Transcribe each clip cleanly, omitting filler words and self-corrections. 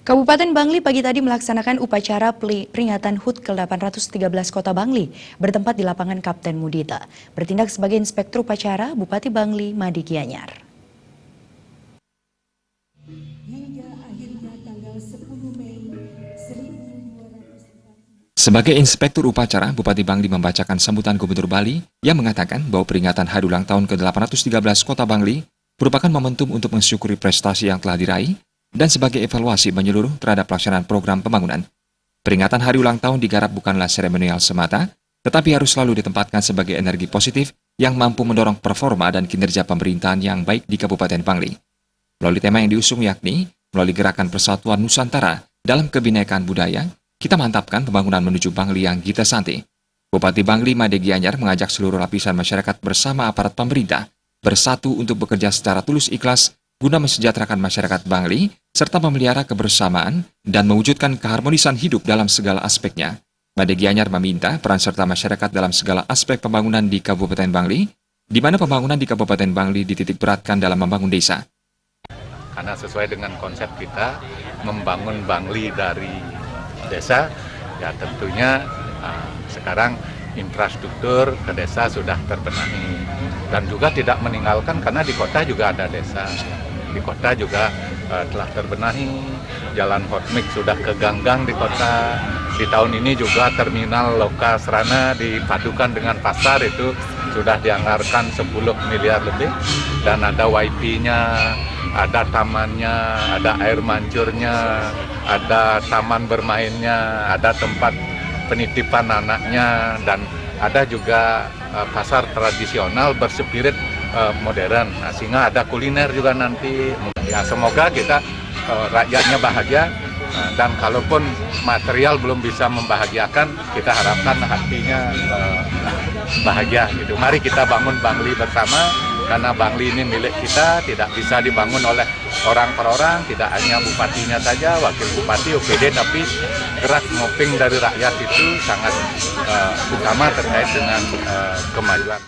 Kabupaten Bangli pagi tadi melaksanakan upacara peringatan HUT ke-813 Kota Bangli bertempat di lapangan Kapten Mudita. Bertindak sebagai inspektur upacara, Bupati Bangli Made Gianyar. Sebagai inspektur upacara, Bupati Bangli membacakan sambutan Gubernur Bali yang mengatakan bahwa peringatan hari ulang tahun ke-813 Kota Bangli merupakan momentum untuk mensyukuri prestasi yang telah diraih dan sebagai evaluasi menyeluruh terhadap pelaksanaan program pembangunan. Peringatan hari ulang tahun digarap bukanlah seremonial semata, tetapi harus selalu ditempatkan sebagai energi positif yang mampu mendorong performa dan kinerja pemerintahan yang baik di Kabupaten Bangli. Melalui tema yang diusung yakni, melalui gerakan Persatuan Nusantara dalam Kebinekaan Budaya, kita mantapkan pembangunan menuju Bangli yang Gita Santi. Bupati Bangli Made Gianyar mengajak seluruh lapisan masyarakat bersama aparat pemerintah bersatu untuk bekerja secara tulus ikhlas guna mensejahterakan masyarakat Bangli serta memelihara kebersamaan dan mewujudkan keharmonisan hidup dalam segala aspeknya. Made Gianyar meminta peran serta masyarakat dalam segala aspek pembangunan di Kabupaten Bangli, di mana pembangunan di Kabupaten Bangli dititik beratkan dalam membangun desa. Karena sesuai dengan konsep kita membangun Bangli dari desa, ya tentunya sekarang infrastruktur ke desa sudah terbenahi dan juga tidak meninggalkan karena di kota juga ada desa. Di kota juga telah terbenahi, jalan hotmix sudah ke gang-gang di kota. Di tahun ini juga terminal Lokasrana dipadukan dengan pasar itu sudah dianggarkan 10 miliar lebih dan ada WiFi-nya, ada tamannya, ada air mancurnya, ada taman bermainnya, ada tempat penitipan anaknya, dan ada juga pasar tradisional berspirit modern. Nah, sehingga ada kuliner juga nanti. Ya, semoga kita rakyatnya bahagia, dan kalaupun material belum bisa membahagiakan, kita harapkan hatinya bahagia gitu. Mari kita bangun Bangli bersama, karena Bangli ini milik kita, tidak bisa dibangun oleh orang per orang, tidak hanya bupatinya saja, wakil bupati, OPD, tapi gerak ngoping dari rakyat itu sangat utama terkait dengan kemajuan.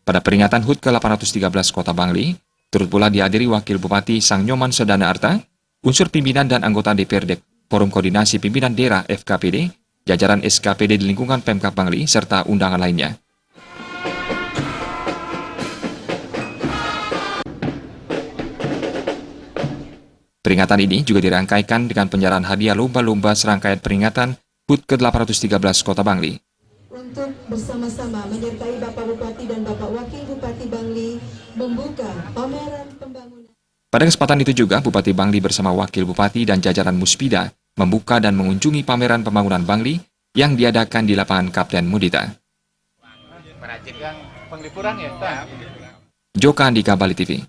Pada peringatan HUT ke-813 Kota Bangli, turut pula dihadiri Wakil Bupati Sang Nyoman Sedana Arta, unsur pimpinan dan anggota DPRD, Forum Koordinasi Pimpinan Daerah FKPD, jajaran SKPD di lingkungan Pemkab Bangli, serta undangan lainnya. Peringatan ini juga dirangkaikan dengan penyerahan hadiah lomba-lomba serangkaian peringatan HUT ke-813 Kota Bangli. Untuk bersama-sama menyertai Bapak Bupati dan Bapak Wakil Bupati Bangli membuka pameran pembangunan. Pada kesempatan itu juga, Bupati Bangli bersama Wakil Bupati dan jajaran Muspida membuka dan mengunjungi pameran pembangunan Bangli yang diadakan di lapangan Kapten Mudita. Menajibkan penglipuran ya, Pak. Joka Andika, Bali TV.